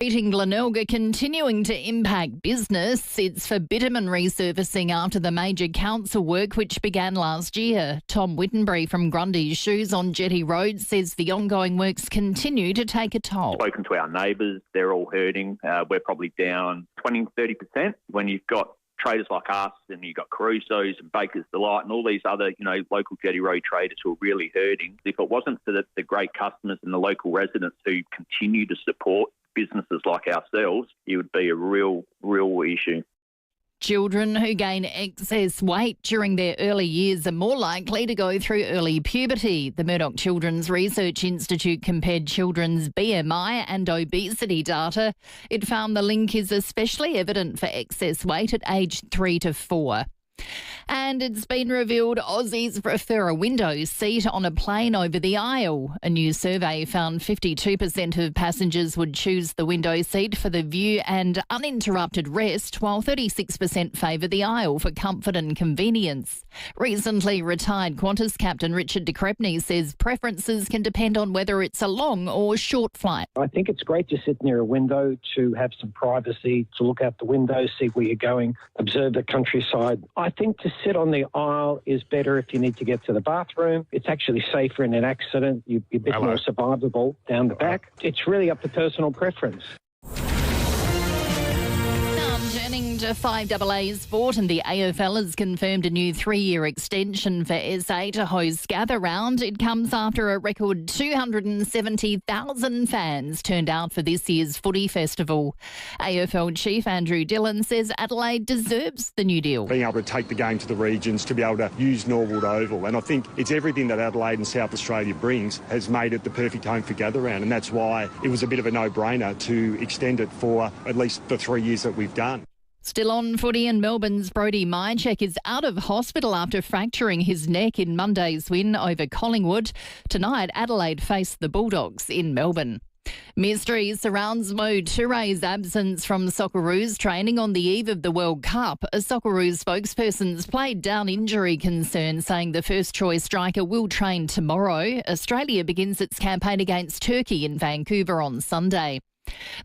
In Glenelg continuing to impact business. It's for bitumen resurfacing after the major council work which began last year. Tom Wittenbury from Grundy's Shoes on Jetty Road says the ongoing works continue to take a toll. Spoken to our neighbours, they're all hurting. We're probably down 20-30%. When you've got traders like us and you've got Caruso's and Baker's Delight and all these other, local Jetty Road traders who are really hurting. If it wasn't for the great customers and the local residents who continue to support businesses like ourselves, it would be a real issue. Children who gain excess weight during their early years are more likely to go through early puberty. The Murdoch Children's Research Institute compared children's BMI and obesity data. It found the link is especially evident for excess weight at age 3 to 4. And it's been revealed Aussies prefer a window seat on a plane over the aisle. A new survey found 52% of passengers would choose the window seat for the view and uninterrupted rest, while 36% favour the aisle for comfort and convenience. Recently retired Qantas captain Richard de Crespigny says preferences can depend on whether it's a long or short flight. I think it's great to sit near a window, to have some privacy, to look out the window, see where you're going, observe the countryside. I think to sit on the aisle is better if you need to get to the bathroom. It's actually safer in an accident. You're a bit more survivable down the back. It's really up to personal preference. Turning to FIVEAA sport, and the AFL has confirmed a new 3-year extension for SA to host Gather Round. It comes after a record 270,000 fans turned out for this year's footy festival. AFL chief Andrew Dillon says Adelaide deserves the new deal. Being able to take the game to the regions, to be able to use Norwood Oval, and I think it's everything that Adelaide and South Australia brings has made it the perfect home for Gather Round, and that's why it was a bit of a no-brainer to extend it for at least the 3 years that we've done. Still on footy, and Melbourne's Brodie Mychek is out of hospital after fracturing his neck in Monday's win over Collingwood. Tonight, Adelaide face the Bulldogs in Melbourne. Mystery surrounds Mo Touré's absence from Socceroos training on the eve of the World Cup. A Socceroos spokesperson's played down injury concerns, saying the first-choice striker will train tomorrow. Australia begins its campaign against Turkey in Vancouver on Sunday.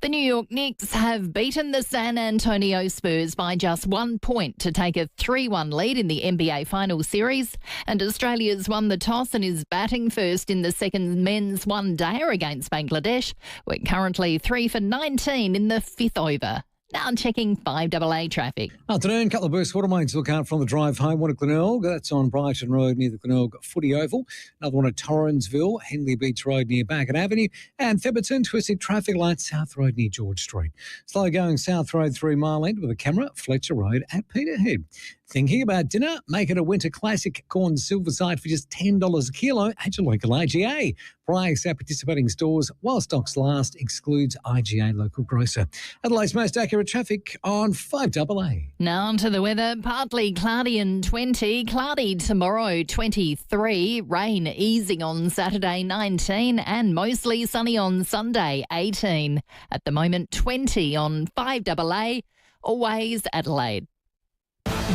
The New York Knicks have beaten the San Antonio Spurs by just 1 point to take a 3-1 lead in the NBA Finals Series, and Australia's won the toss and is batting first in the second men's one-dayer against Bangladesh. We're currently 3 for 19 in the 5th over. Now checking FIVEAA traffic. Afternoon, couple of burst water mains look out from the drive home. One at Glenelg, that's on Brighton Road near the Glenelg Footy Oval. Another one at Torrensville, Henley Beach Road near Bagot Avenue. And Theberton, twisted traffic lights, South Road near George Street. Slow going South Road through Mile End with a camera, Fletcher Road at Peterhead. Thinking about dinner? Make it a winter classic corn silverside for just $10 a kilo at your local IGA. Price at participating stores while stocks last, excludes IGA local grocer. Adelaide's most accurate traffic on FIVEAA. Now to the weather. Partly cloudy and 20. Cloudy tomorrow, 23. Rain easing on Saturday, 19. And mostly sunny on Sunday, 18. At the moment, 20 on FIVEAA. Always Adelaide.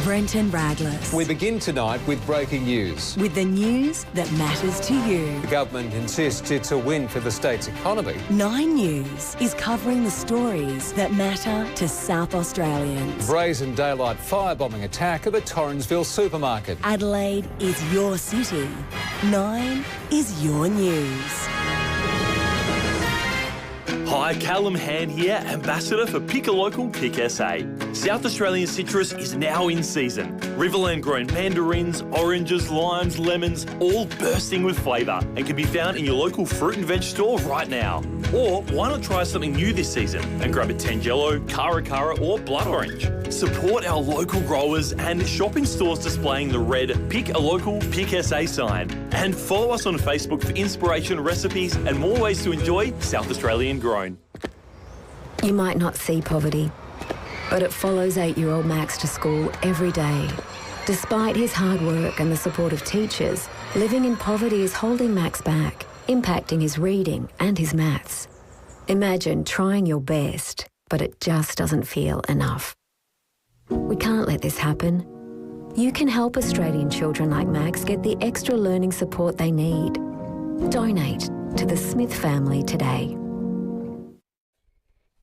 Brenton Radless. We begin tonight with breaking news. With the news that matters to you. The government insists it's a win for the state's economy. 9 News is covering the stories that matter to South Australians. Brazen daylight firebombing attack at the Torrensville supermarket. Adelaide is your city. 9 is your news. Hi, Callum Hand here, Ambassador for Pick a Local, Pick SA. South Australian citrus is now in season. Riverland grown mandarins, oranges, limes, lemons, all bursting with flavour and can be found in your local fruit and veg store right now. Or why not try something new this season and grab a Tangelo, Cara or blood orange. Support our local growers and shop in stores displaying the red Pick a Local, Pick SA sign. And follow us on Facebook for inspiration, recipes and more ways to enjoy South Australian grown. You might not see poverty, but it follows 8-year-old Max to school every day. Despite his hard work and the support of teachers, living in poverty is holding Max back, impacting his reading and his maths. Imagine trying your best, but it just doesn't feel enough. We can't let this happen. You can help Australian children like Max get the extra learning support they need. Donate to the Smith family today.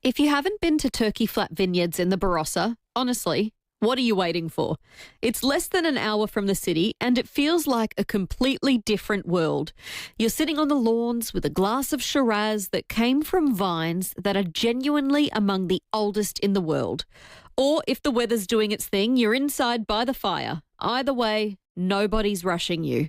If you haven't been to Turkey Flat Vineyards in the Barossa, honestly, what are you waiting for? It's less than an hour from the city and it feels like a completely different world. You're sitting on the lawns with a glass of Shiraz that came from vines that are genuinely among the oldest in the world. Or if the weather's doing its thing, you're inside by the fire. Either way, nobody's rushing you.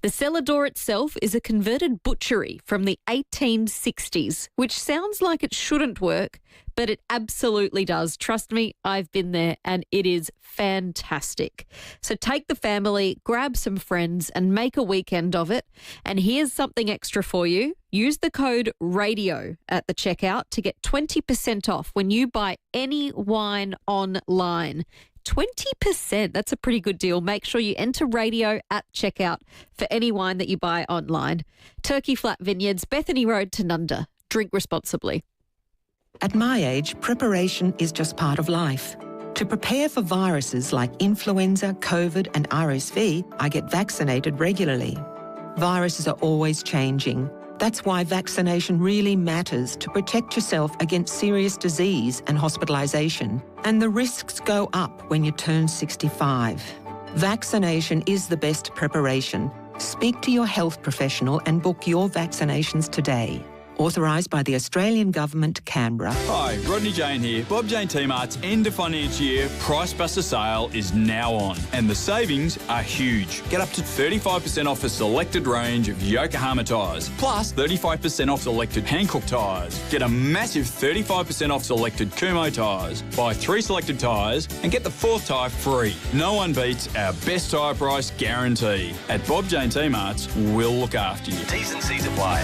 The cellar door itself is a converted butchery from the 1860s, which sounds like it shouldn't work, but it absolutely does. Trust me, I've been there and it is fantastic. So take the family, grab some friends and make a weekend of it. And here's something extra for you. Use the code RADIO at the checkout to get 20% off when you buy any wine online. 20%, that's a pretty good deal. Make sure you enter radio at checkout for any wine that you buy online. Turkey Flat Vineyards, Bethany Road, Tanunda. Drink responsibly. At my age, preparation is just part of life. To prepare for viruses like influenza, COVID and RSV, I get vaccinated regularly. Viruses are always changing. That's why vaccination really matters to protect yourself against serious disease and hospitalisation. And the risks go up when you turn 65. Vaccination is the best preparation. Speak to your health professional and book your vaccinations today. Authorised by the Australian Government, Canberra. Hi, Rodney Jane here. Bob Jane T-Mart's end of financial year Price Buster sale is now on, and the savings are huge. Get up to 35% off a selected range of Yokohama tyres, plus 35% off selected Hankook tyres. Get a massive 35% off selected Kumho tyres. Buy 3 selected tyres and get the 4th tyre free. No one beats our best tyre price guarantee. At Bob Jane T-Mart's, we'll look after you. T's and C's apply.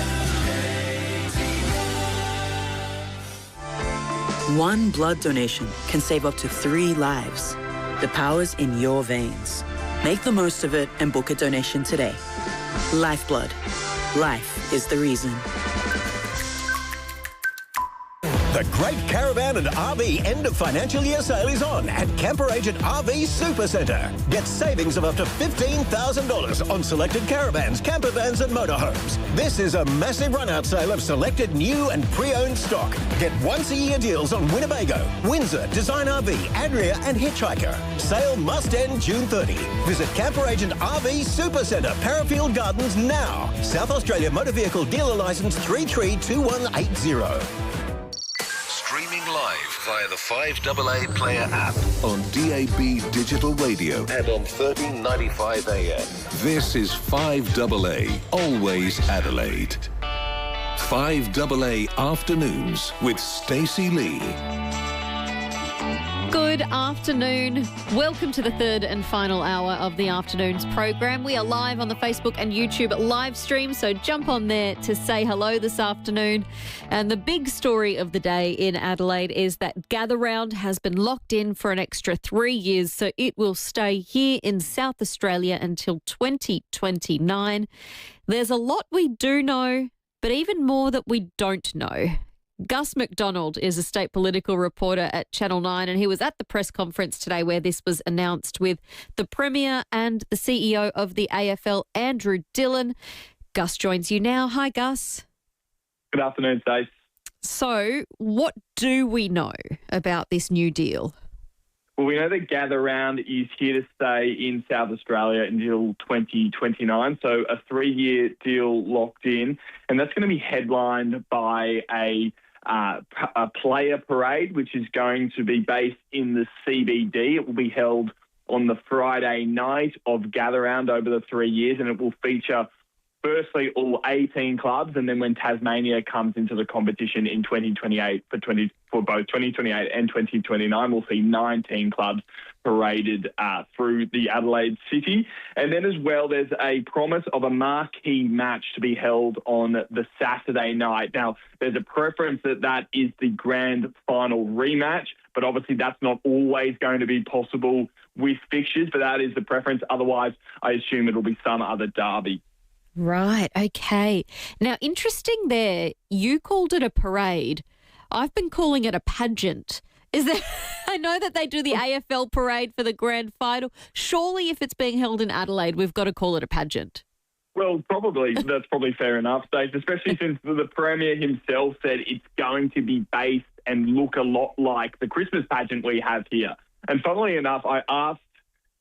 One blood donation can save up to 3 lives. The power's in your veins. Make the most of it and book a donation today. Lifeblood. Life is the reason. The Great Caravan and RV end of financial year sale is on at Camper Agent RV Supercentre. Get savings of up to $15,000 on selected caravans, camper vans and motorhomes. This is a massive run-out sale of selected new and pre-owned stock. Get once-a-year deals on Winnebago, Windsor, Design RV, Adria and Hitchhiker. Sale must end June 30. Visit Camper Agent RV Supercentre, Parafield Gardens now. South Australia Motor Vehicle Dealer Licence 332180. Streaming live via the FIVEAA Player app on DAB Digital Radio and on 1395 AM. This is FIVEAA, always Adelaide. FIVEAA Afternoons with Stacey Lee. Good afternoon. Welcome to the third and final hour of the afternoon's program. We are live on the Facebook and YouTube live stream, so jump on there to say hello this afternoon. And the big story of the day in Adelaide is that Gather Round has been locked in for an extra 3 years, so it will stay here in South Australia until 2029. There's a lot we do know, but even more that we don't know. Gus McDonald is a state political reporter at Channel 9 and he was at the press conference today where this was announced with the Premier and the CEO of the AFL, Andrew Dillon. Gus joins you now. Hi, Gus. Good afternoon, Stacey. So what do we know about this new deal? Well, we know that Gather Round is here to stay in South Australia until 2029, so a 3-year deal locked in, and that's going to be headlined by a player parade, which is going to be based in the CBD. It will be held on the Friday night of Gather Round over the 3 years, and it will feature firstly all 18 clubs, and then when Tasmania comes into the competition in 2028 for both 2028 and 2029, we'll see 19 clubs paraded through the Adelaide city. And then as well, there's a promise of a marquee match to be held on the Saturday night. Now, there's a preference that is the grand final rematch, but obviously that's not always going to be possible with fixtures, but that is the preference. Otherwise, I assume it'll be some other derby. Right, okay. Now, interesting there, you called it a parade. I've been calling it a pageant. Is there? I know that they do the AFL parade for the grand final. Surely if it's being held in Adelaide, we've got to call it a pageant. Well, that's probably fair enough, Stacey, especially since the Premier himself said it's going to be based and look a lot like the Christmas pageant we have here. And funnily enough, I asked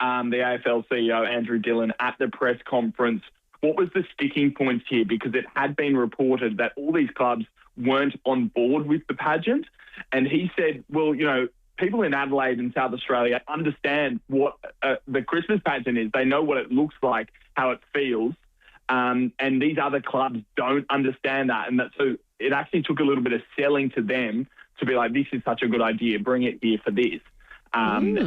the AFL CEO, Andrew Dillon, at the press conference, what was the sticking points here? Because it had been reported that all these clubs weren't on board with the pageant. And he said, well, people in Adelaide and South Australia understand what the Christmas pageant is. They know what it looks like, how it feels. And these other clubs don't understand that. And so it actually took a little bit of selling to them to be like, this is such a good idea, bring it here for this. And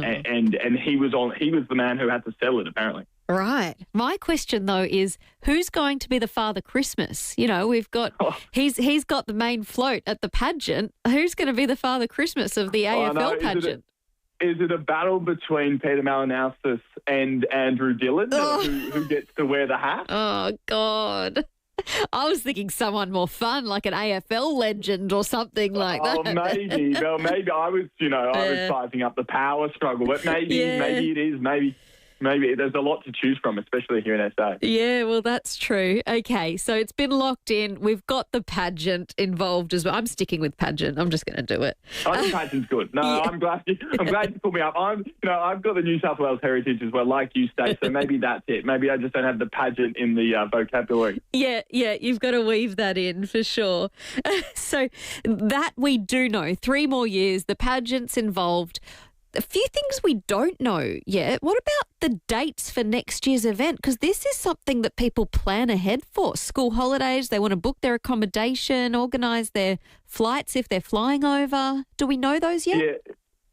he was the man who had to sell it, apparently. Right. My question, though, is who's going to be the Father Christmas? We've got he's got the main float at the pageant. Who's going to be the Father Christmas of the AFL pageant? Is it a battle between Peter Malinowskis and Andrew Dillon, who gets to wear the hat? Oh, God. I was thinking someone more fun, like an AFL legend or something like that. Oh, maybe. Well, maybe I was, I was sizing up the power struggle, but maybe it is. Maybe there's a lot to choose from, especially here in SA. Yeah, well, that's true. Okay, so it's been locked in. We've got the pageant involved as well. I'm sticking with pageant. I'm just going to do it. I think pageant's good. No, yeah. I'm glad you put me up. I've got the New South Wales heritage as well, like you, Stacey, so maybe that's it. Maybe I just don't have the pageant in the vocabulary. Yeah, you've got to weave that in for sure. So that we do know. 3 more years, the pageant's involved. A few things we don't know yet. What about the dates for next year's event? Because this is something that people plan ahead for. School holidays, they want to book their accommodation, organise their flights if they're flying over. Do we know those yet?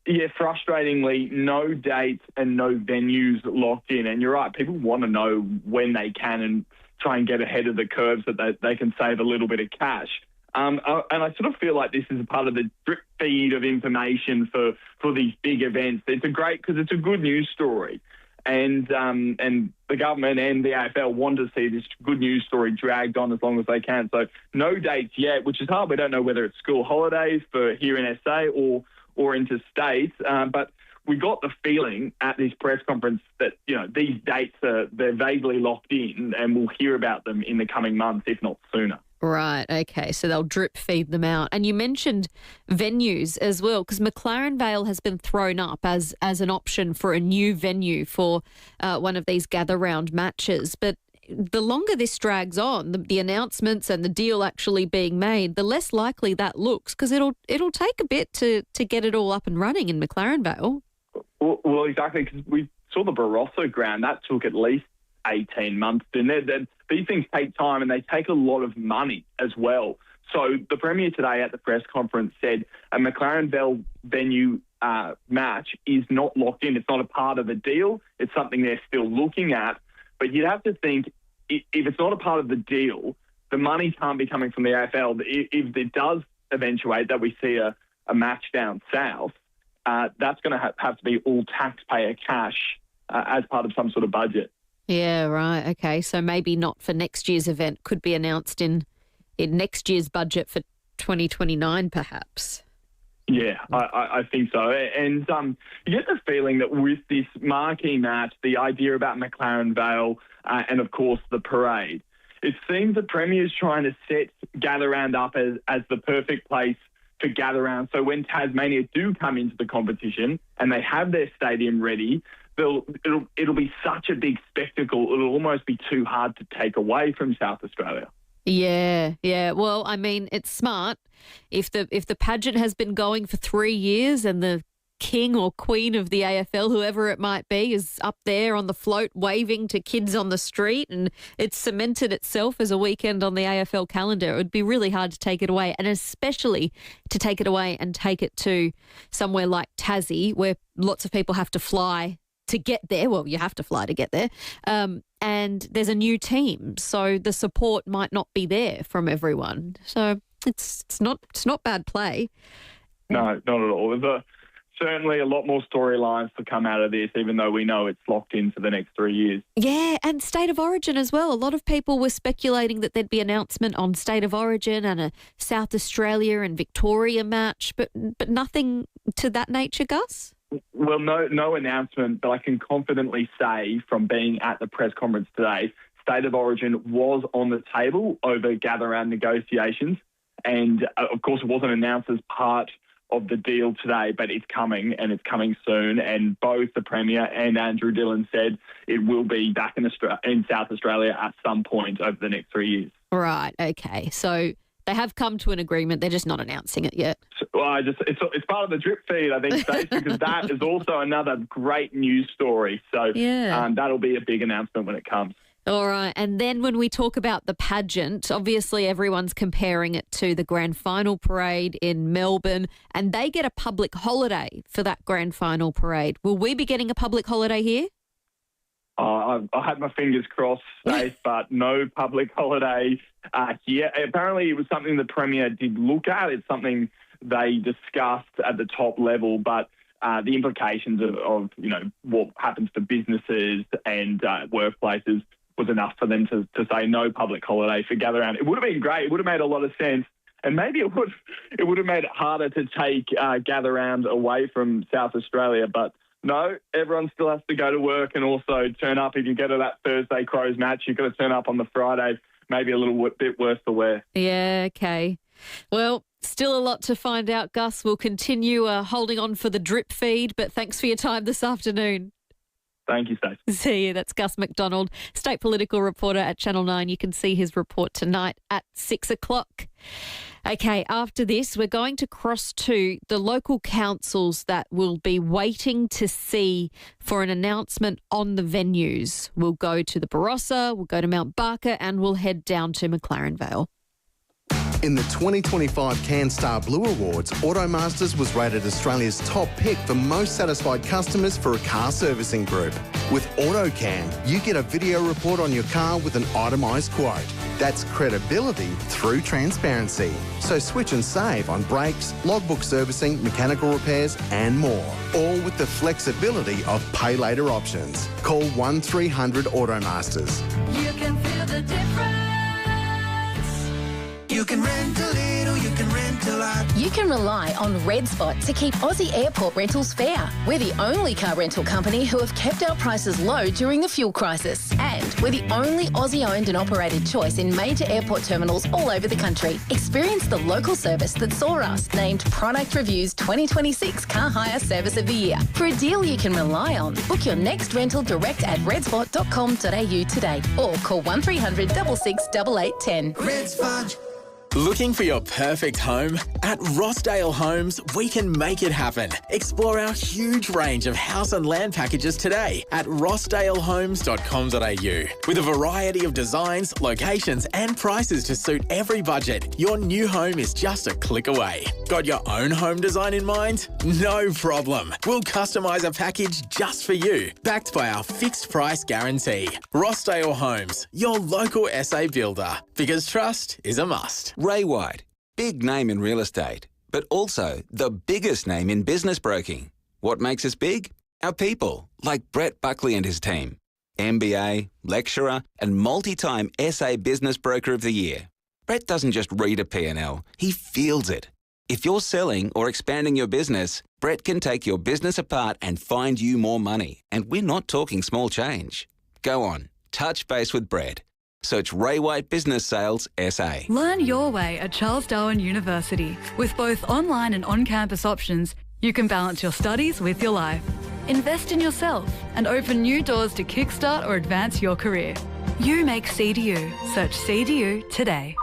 Yeah, frustratingly, no dates and no venues locked in. And you're right, people want to know when they can and try and get ahead of the curve so that they can save a little bit of cash. And I sort of feel like this is a part of the drip feed of information for these big events. It's because it's a good news story. And the government and the AFL want to see this good news story dragged on as long as they can. So no dates yet, which is hard. We don't know whether it's school holidays for here in SA or interstate. But we got the feeling at this press conference that, these dates they're vaguely locked in and we'll hear about them in the coming months, if not sooner. Right, okay, so they'll drip feed them out. And you mentioned venues as well, because McLaren Vale has been thrown up as an option for a new venue for one of these gather-round matches. But the longer this drags on, the announcements and the deal actually being made, the less likely that looks, because it'll take a bit to get it all up and running in McLaren Vale. Well, exactly, because we saw the Barossa ground. That took at least 18 months, didn't it? These things take time and they take a lot of money as well. So the Premier today at the press conference said a McLaren Vale venue match is not locked in. It's not a part of the deal. It's something they're still looking at. But you'd have to think if it's not a part of the deal, the money can't be coming from the AFL. If it does eventuate that we see a match down south, that's going to have to be all taxpayer cash as part of some sort of budget. Yeah, right. Okay, so maybe not for next year's event. Could be announced in next year's budget for 2029, perhaps. Yeah, I think so. And you get the feeling that with this marquee match, the idea about McLaren Vale and, of course, the parade, it seems the Premier's trying to set Gather Round up as the perfect place to gather around. So when Tasmania do come into the competition and they have their stadium ready, it'll be such a big spectacle. It'll almost be too hard to take away from South Australia. Yeah. Well, I mean, it's smart. If the pageant has been going for 3 years and the king or queen of the AFL, whoever it might be, is up there on the float waving to kids on the street and it's cemented itself as a weekend on the AFL calendar, it would be really hard to take it away, and especially to take it away and take it to somewhere like Tassie where lots of people have to fly to get there. Well, you have to fly to get there. And there's a new team, so the support might not be there from everyone. So it's not bad play. No, not at all. There's certainly a lot more storylines to come out of this, even though we know it's locked in for the next 3 years. Yeah, and State of Origin as well. A lot of people were speculating that there'd be an announcement on State of Origin and a South Australia and Victoria match, but nothing to that nature, Gus? Well, no announcement, but I can confidently say from being at the press conference today, state of origin was on the table over gather round negotiations. And, of course, it wasn't announced as part of the deal today, but it's coming, and it's coming soon. And both the Premier and Andrew Dillon said it will be back in South Australia at some point over the next 3 years. Right, okay. So they have come to an agreement. They're just not announcing it yet. Well, it's part of the drip feed, I think, Stacey, because that is also another great news story. So that'll be a big announcement when it comes. All right. And then when we talk about the pageant, obviously everyone's comparing it to the grand final parade in Melbourne, and they get a public holiday for that grand final parade. Will we be getting a public holiday here? I had my fingers crossed, Stacey, but no public holiday here. Apparently it was something the Premier did look at. It's something they discussed at the top level, but the implications of what happens to businesses and workplaces was enough for them to say no public holiday for gather round. It would have been great. It would have made a lot of sense. And maybe it would have made it harder to take gather round away from South Australia. But no, everyone still has to go to work and also turn up. If you go to that Thursday Crows match, you've got to turn up on the Friday. Maybe a little bit worse for wear. Yeah, okay. Well, still a lot to find out, Gus. We'll continue holding on for the drip feed, but thanks for your time this afternoon. Thank you, Stacey. See you. That's Gus McDonald, state political reporter at Channel 9. You can see his report tonight at 6 o'clock. Okay, after this, we're going to cross to the local councils that will be waiting to see for an announcement on the venues. We'll go to the Barossa, we'll go to Mount Barker, and we'll head down to McLaren Vale. In the 2025 CanStar Blue Awards, Automasters was rated Australia's top pick for most satisfied customers for a car servicing group. With AutoCan, you get a video report on your car with an itemised quote. That's credibility through transparency. So switch and save on brakes, logbook servicing, mechanical repairs and more. All with the flexibility of pay later options. Call 1300 Automasters. You can feel the difference. You can rent a little, you can rent a lot. You can rely on Red Spot to keep Aussie airport rentals fair. We're the only car rental company who have kept our prices low during the fuel crisis. And we're the only Aussie-owned and operated choice in major airport terminals all over the country. Experience the local service that saw us named Product Review's 2026 Car Hire Service of the Year. For a deal you can rely on, book your next rental direct at redspot.com.au today or call 1300 66 8810. Red Spot. Looking for your perfect home? At Rossdale Homes, we can make it happen. Explore our huge range of house and land packages today at rossdalehomes.com.au. With a variety of designs, locations and prices to suit every budget, your new home is just a click away. Got your own home design in mind? No problem. We'll customise a package just for you, backed by our fixed price guarantee. Rossdale Homes, your local SA builder. Because trust is a must. Ray White, big name in real estate, but also the biggest name in business broking. What makes us big? Our people, like Brett Buckley and his team. MBA, lecturer, and multi-time SA Business Broker of the Year. Brett doesn't just read a P&L, he feels it. If you're selling or expanding your business, Brett can take your business apart and find you more money. And we're not talking small change. Go on, touch base with Brett. Search Ray White Business Sales SA. Learn your way at Charles Darwin University. With both online and on-campus options, you can balance your studies with your life. Invest in yourself and open new doors to kickstart or advance your career. You make CDU. Search CDU today.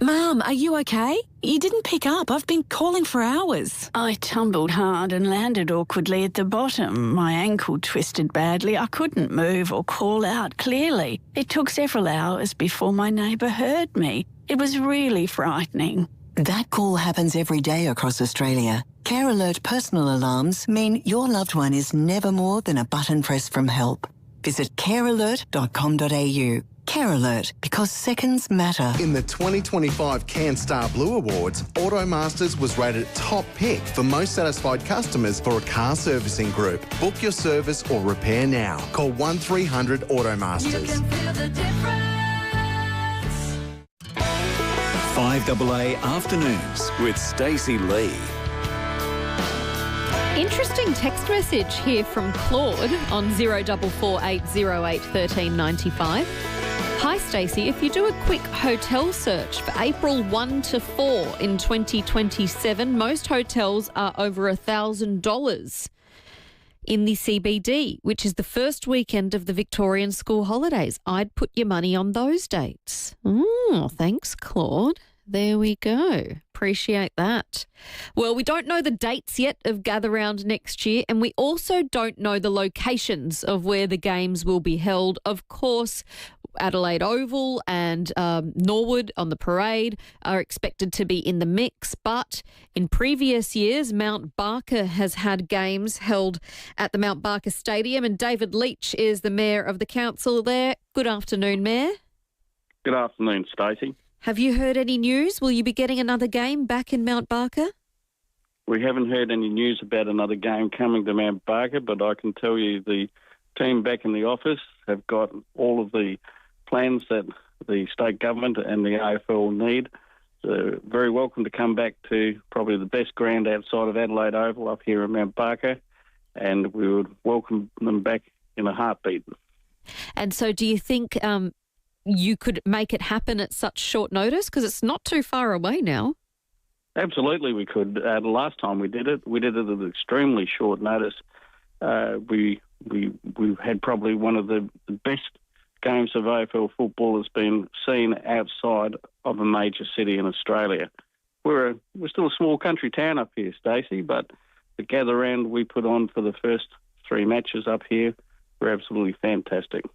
Mum, are you okay? You didn't pick up. I've been calling for hours. I tumbled hard and landed awkwardly at the bottom. My ankle twisted badly. I couldn't move or call out clearly. It took several hours before my neighbour heard me. It was really frightening. That call happens every day across Australia. Care Alert personal alarms mean your loved one is never more than a button press from help. Visit carealert.com.au. Care Alert, because seconds matter. In the 2025 CanStar Blue Awards, Automasters was rated top pick for most satisfied customers for a car servicing group. Book your service or repair now. Call 1300 Automasters. You can feel the difference. 5AA Afternoons with Stacey Lee. Interesting text message here from Claude on 0448081395. Hi, Stacey. If you do a quick hotel search for April 1 to 4 in 2027, most hotels are over $1,000 in the CBD, which is the first weekend of the Victorian school holidays. I'd put your money on those dates. Thanks, Claude. There we go. Appreciate that. Well, we don't know the dates yet of Gather Round next year, and we also don't know the locations of where the games will be held. Of course, Adelaide Oval and Norwood on the parade are expected to be in the mix, but in previous years, Mount Barker has had games held at the Mount Barker Stadium, and David Leach is the Mayor of the council there. Good afternoon, Mayor. Good afternoon, Stacey. Have you heard any news? Will you be getting another game back in Mount Barker? We haven't heard any news about another game coming to Mount Barker, but I can tell you the team back in the office have got all of the plans that the state government and the AFL need. They're very welcome to come back to probably the best ground outside of Adelaide Oval up here in Mount Barker, and we would welcome them back in a heartbeat. And so do you think you could make it happen at such short notice? Because it's not too far away now. Absolutely, we could. The last time we did it at extremely short notice. We had probably one of the best games of AFL football that's been seen outside of a major city in Australia. We're still a small country town up here, Stacey, but the gather round we put on for the first 3 matches up here were absolutely fantastic.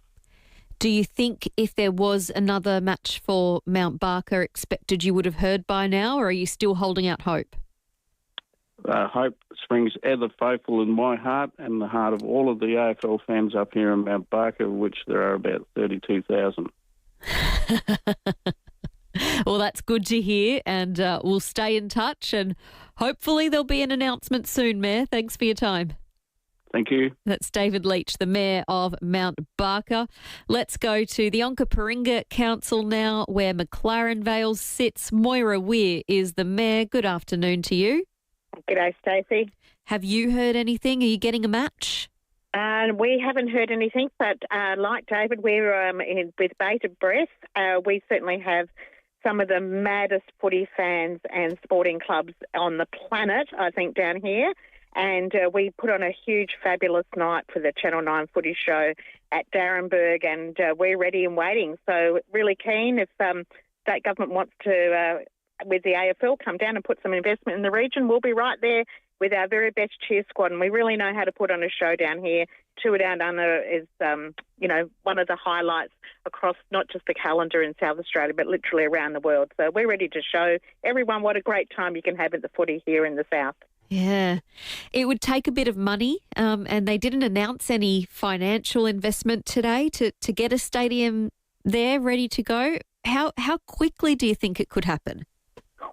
Do you think if there was another match for Mount Barker expected you would have heard by now, or are you still holding out hope? Hope springs ever faithful in my heart and the heart of all of the AFL fans up here in Mount Barker, which there are about 32,000. Well, that's good to hear, and we'll stay in touch, and hopefully there'll be an announcement soon, Mayor. Thanks for your time. Thank you. That's David Leach, the Mayor of Mount Barker. Let's go to the Onkaparinga Council now, where McLaren Vale sits. Moira Weir is the Mayor. Good afternoon to you. G'day, Stacey. Have you heard anything? Are you getting a match? We haven't heard anything, but like David, we're with bated breath. We certainly have some of the maddest footy fans and sporting clubs on the planet, I think, down here. And we put on a huge, fabulous night for the Channel 9 footy show at Darrenburg, and we're ready and waiting. So really keen if state government wants to, with the AFL, come down and put some investment in the region. We'll be right there with our very best cheer squad, and we really know how to put on a show down here. Tour Down Under is, one of the highlights across not just the calendar in South Australia, but literally around the world. So we're ready to show everyone what a great time you can have at the footy here in the South. Yeah, it would take a bit of money, and they didn't announce any financial investment today to get a stadium there ready to go. How quickly do you think it could happen?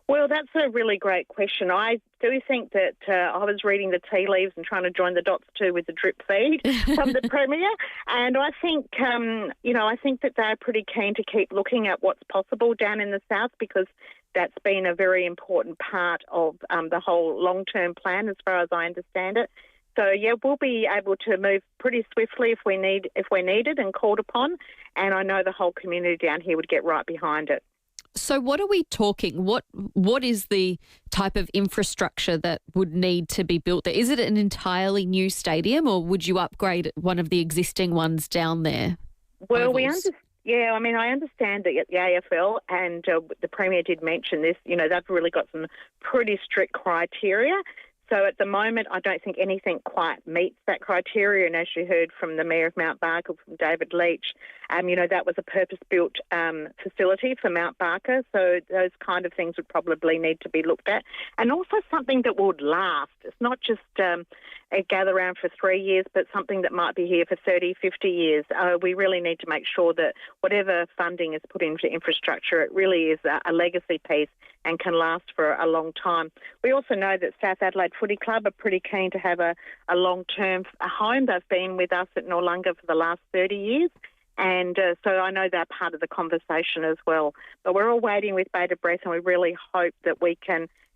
Well, that's a really great question. I do think that I was reading the tea leaves and trying to join the dots too with the drip feed from the Premier, and I think, I think that they're pretty keen to keep looking at what's possible down in the South, because that's been a very important part of the whole long-term plan, as far as I understand it. So yeah, we'll be able to move pretty swiftly if we're needed and called upon. And I know the whole community down here would get right behind it. So what are we talking? What is the type of infrastructure that would need to be built there? Is it an entirely new stadium, or would you upgrade one of the existing ones down there? Well, I understand that the AFL and the Premier did mention this. They've really got some pretty strict criteria. So at the moment, I don't think anything quite meets that criteria. And as you heard from the Mayor of Mount Barker, from David Leach, that was a purpose-built facility for Mount Barker. So those kind of things would probably need to be looked at. And also something that would last. It's not just a gather round for 3 years, but something that might be here for 30, 50 years. We really need to make sure that whatever funding is put into infrastructure, it really is a legacy piece and can last for a long time. We also know that South Adelaide Footy Club are pretty keen to have a long-term home. They've been with us at Noarlunga for the last 30 years. And so I know they're part of the conversation as well. But we're all waiting with bated breath, and we really hope that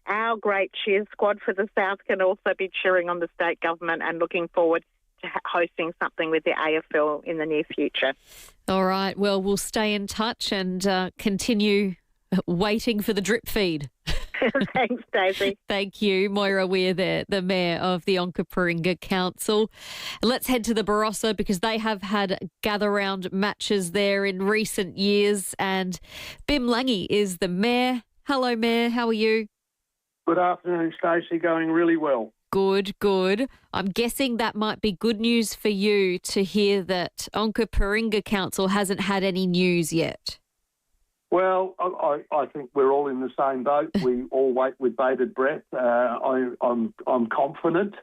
our great cheer squad for the South can also be cheering on the state government and looking forward to hosting something with the AFL in the near future. All right. Well, we'll stay in touch and continue waiting for the drip feed. Thanks, Stacey. Thank you. Moira Weir there, the Mayor of the Onkaparinga Council. Let's head to the Barossa because they have had gather-round matches there in recent years, and Bim Lange is the Mayor. Hello, Mayor. How are you? Good afternoon, Stacey. Going really well. Good, good. I'm guessing that might be good news for you to hear that Onkaparinga Council hasn't had any news yet. Well, I think we're all in the same boat. We all wait with bated breath. I'm confident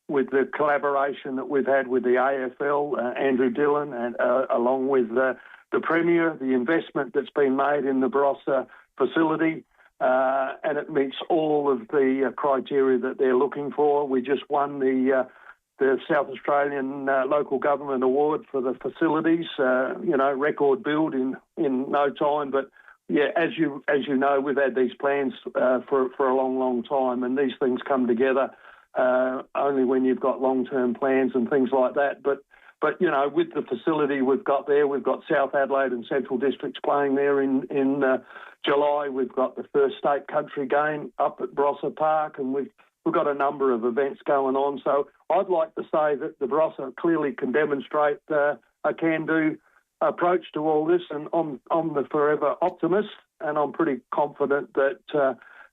with the collaboration that we've had with the AFL, Andrew Dillon, and along with the Premier, the investment that's been made in the Barossa facility, and it meets all of the criteria that they're looking for. We just won the South Australian Local Government Award for the facilities, record build in no time. But, yeah, as you know, we've had these plans for a long, long time, and these things come together only when you've got long-term plans and things like that. But with the facility we've got there, we've got South Adelaide and Central Districts playing there in July. We've got the first state country game up at Barossa Park, and we've got a number of events going on. So I'd like to say that the Barossa clearly can demonstrate a can-do approach to all this, and I'm the forever optimist, and I'm pretty confident that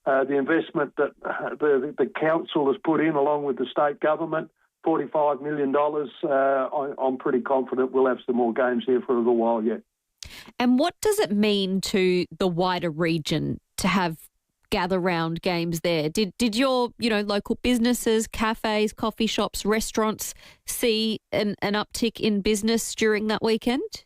the investment that the council has put in, along with the state government, $45 million, I'm pretty confident we'll have some more games here for a little while yet. And what does it mean to the wider region to have gather-round games there? Did your local businesses, cafes, coffee shops, restaurants see an uptick in business during that weekend?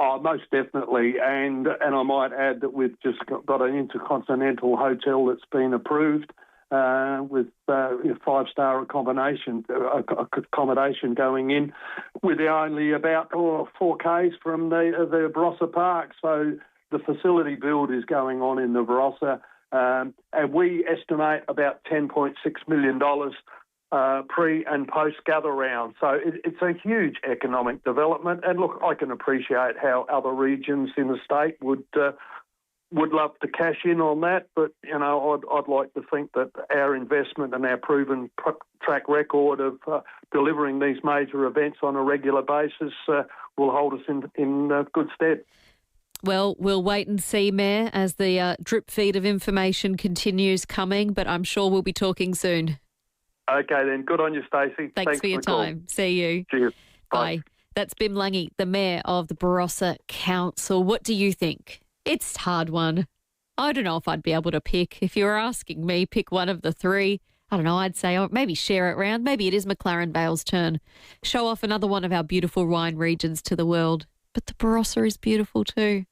Oh, most definitely, and I might add that we've just got an intercontinental hotel that's been approved with 5-star accommodation going in. We're only about 4 k's from the Barossa Park, so the facility build is going on in the Barossa, and we estimate about $10.6 million pre and post gather round. So it's a huge economic development. And look, I can appreciate how other regions in the state would love to cash in on that, but I'd like to think that our investment and our proven track record of delivering these major events on a regular basis will hold us in good stead. Well, we'll wait and see, Mayor, as the drip feed of information continues coming, but I'm sure we'll be talking soon. Okay, then. Good on you, Stacey. Thanks for your time. See you. Cheers. Bye. That's Bim Lange, the Mayor of the Barossa Council. What do you think? It's a hard one. I don't know if I'd be able to pick. If you were asking me, pick one of the 3. I don't know, I'd say maybe share it round. Maybe it is McLaren Vale's turn. Show off another one of our beautiful wine regions to the world. But the Barossa is beautiful too.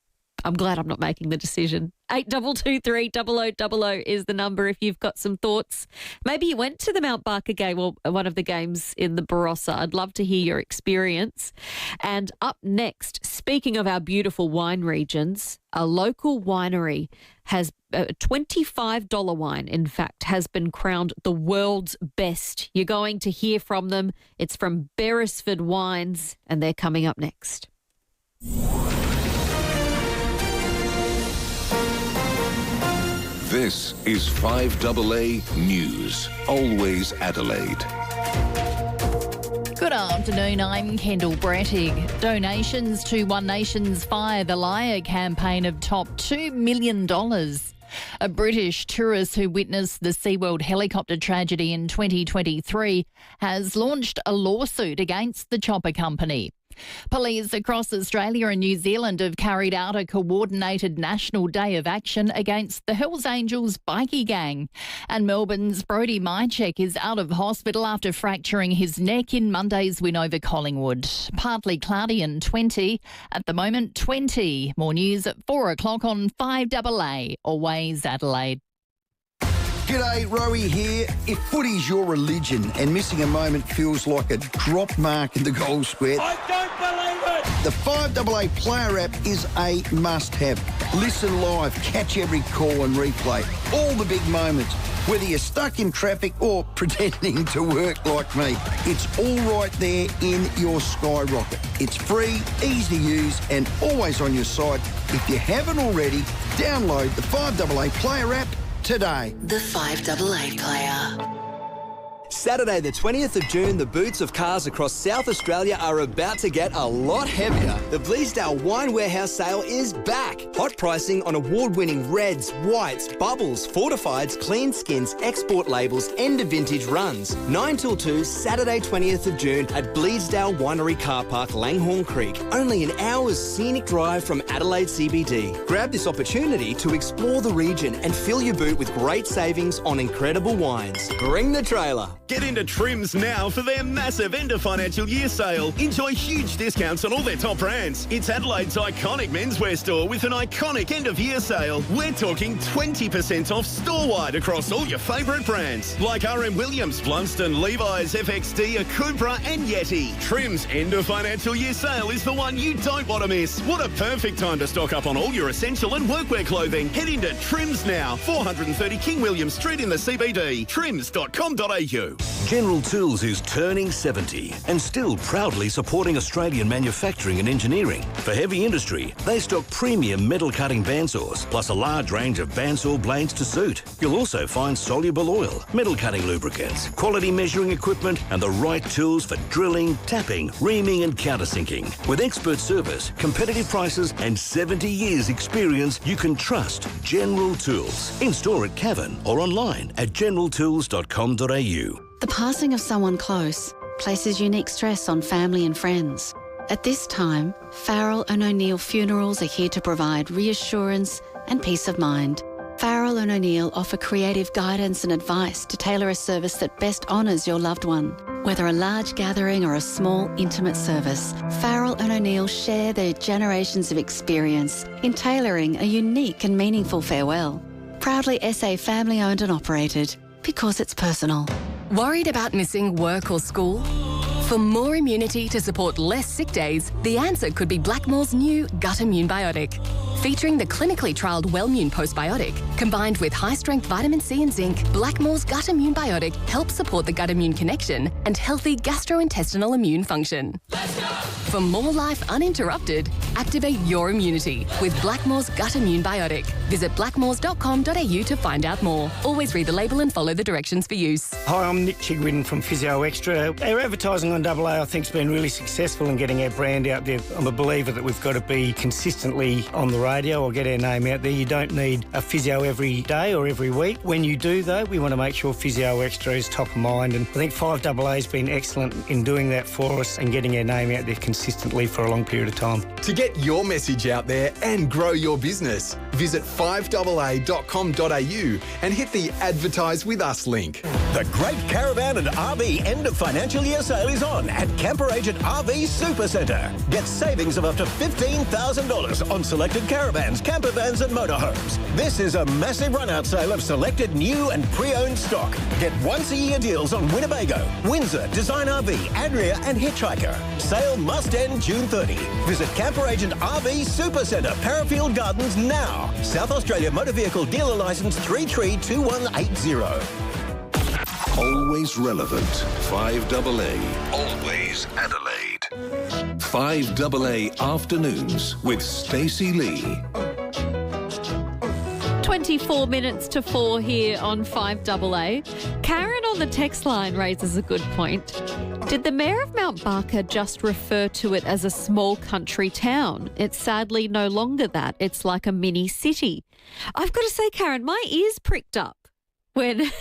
I'm glad I'm not making the decision. 8223 0000 is the number if you've got some thoughts. Maybe you went to the Mount Barker game or one of the games in the Barossa. I'd love to hear your experience. And up next, speaking of our beautiful wine regions, a local winery has a $25 wine, in fact, has been crowned the world's best. You're going to hear from them. It's from Beresford Wines, and they're coming up next. This is 5AA News, always Adelaide. Good afternoon, I'm Kendall Brattig. Donations to One Nation's FIVEAA campaign have topped $2 million. A British tourist who witnessed the SeaWorld helicopter tragedy in 2023 has launched a lawsuit against the chopper company. Police across Australia and New Zealand have carried out a coordinated national day of action against the Hells Angels bikie gang. And Melbourne's Brodie Mychek is out of hospital after fracturing his neck in Monday's win over Collingwood. Partly cloudy and 20. At the moment, 20. More news at 4 o'clock on 5AA, always Adelaide. G'day, Rowie here. If footy's your religion and missing a moment feels like a drop mark in the goal square, I don't believe it! The 5AA player app is a must-have. Listen live, catch every call and replay. All the big moments. Whether you're stuck in traffic or pretending to work like me, it's all right there in your Skyrocket. It's free, easy to use and always on your side. If you haven't already, download the 5AA Player app today. The 5AA Player. Saturday the 20th of June, the boots of cars across South Australia are about to get a lot heavier. The Bleasdale Wine Warehouse sale is back. Hot pricing on award-winning reds, whites, bubbles, fortifieds, clean skins, export labels, end of vintage runs. 9 till 2, Saturday 20th of June at Bleasdale Winery Car Park, Langhorne Creek. Only an hour's scenic drive from Adelaide CBD. Grab this opportunity to explore the region and fill your boot with great savings on incredible wines. Bring the trailer. Get into Trims now for their massive end of financial year sale. Enjoy huge discounts on all their top brands. It's Adelaide's iconic menswear store with an iconic end of year sale. We're talking 20% off store-wide across all your favourite brands like RM Williams, Blunston, Levi's, FXD, Akubra and Yeti. Trims end of financial year sale is the one you don't want to miss. What a perfect time to stock up on all your essential and workwear clothing. Head into Trims now, 430 King William Street in the CBD. Trims.com.au. General Tools is turning 70 and still proudly supporting Australian manufacturing and engineering. For heavy industry, they stock premium metal cutting bandsaws, plus a large range of bandsaw blades to suit. You'll also find soluble oil, metal cutting lubricants, quality measuring equipment, and the right tools for drilling, tapping, reaming, and countersinking. With expert service, competitive prices, and 70 years' experience, you can trust General Tools. In store at Cavan or online at generaltools.com.au. The passing of someone close places unique stress on family and friends. At this time, Farrell & O'Neill Funerals are here to provide reassurance and peace of mind. Farrell & O'Neill offer creative guidance and advice to tailor a service that best honours your loved one. Whether a large gathering or a small, intimate service, Farrell & O'Neill share their generations of experience in tailoring a unique and meaningful farewell. Proudly SA family-owned and operated, because it's personal. Worried about missing work or school? For more immunity to support less sick days, the answer could be Blackmore's new Gut Immune Biotic. Featuring the clinically trialled Wellmune postbiotic, combined with high-strength vitamin C and zinc, Blackmore's Gut Immune Biotic helps support the gut-immune connection and healthy gastrointestinal immune function. For more life uninterrupted, activate your immunity with Blackmore's Gut Immune Biotic. Visit blackmores.com.au to find out more. Always read the label and follow the directions for use. Hi, I'm Nick Chigwin from Physio Extra. Our advertising on AA, I think, has been really successful in getting our brand out there. I'm a believer that we've got to be consistently on the radio or get our name out there. You don't need a physio every day or every week. When you do, though, we want to make sure Physio Extra is top of mind, and I think 5AA has been excellent in doing that for us and getting our name out there consistently for a long period of time. To get your message out there and grow your business, visit 5AA.com.au and hit the Advertise With Us link. The Great Caravan and RV end of financial year sale is on at Camper Agent RV Supercentre. Get savings of up to $15,000 on selected caravans, camper vans and motorhomes. This is a massive run-out sale of selected new and pre-owned stock. Get once-a-year deals on Winnebago, Windsor, Design RV, Adria and Hitchhiker. Sale must end June 30. Visit Camper Agent RV Supercentre, Parafield Gardens now. South Australia Motor Vehicle Dealer Licence 332180. Always relevant. 5AA. Always Adelaide. 5AA Afternoons with Stacey Lee. 24 minutes to 4 here on 5AA. Karen on the text line raises a good point. Did the Mayor of Mount Barker just refer to it as a small country town? It's sadly no longer that. It's like a mini city. I've got to say, Karen, my ears pricked up when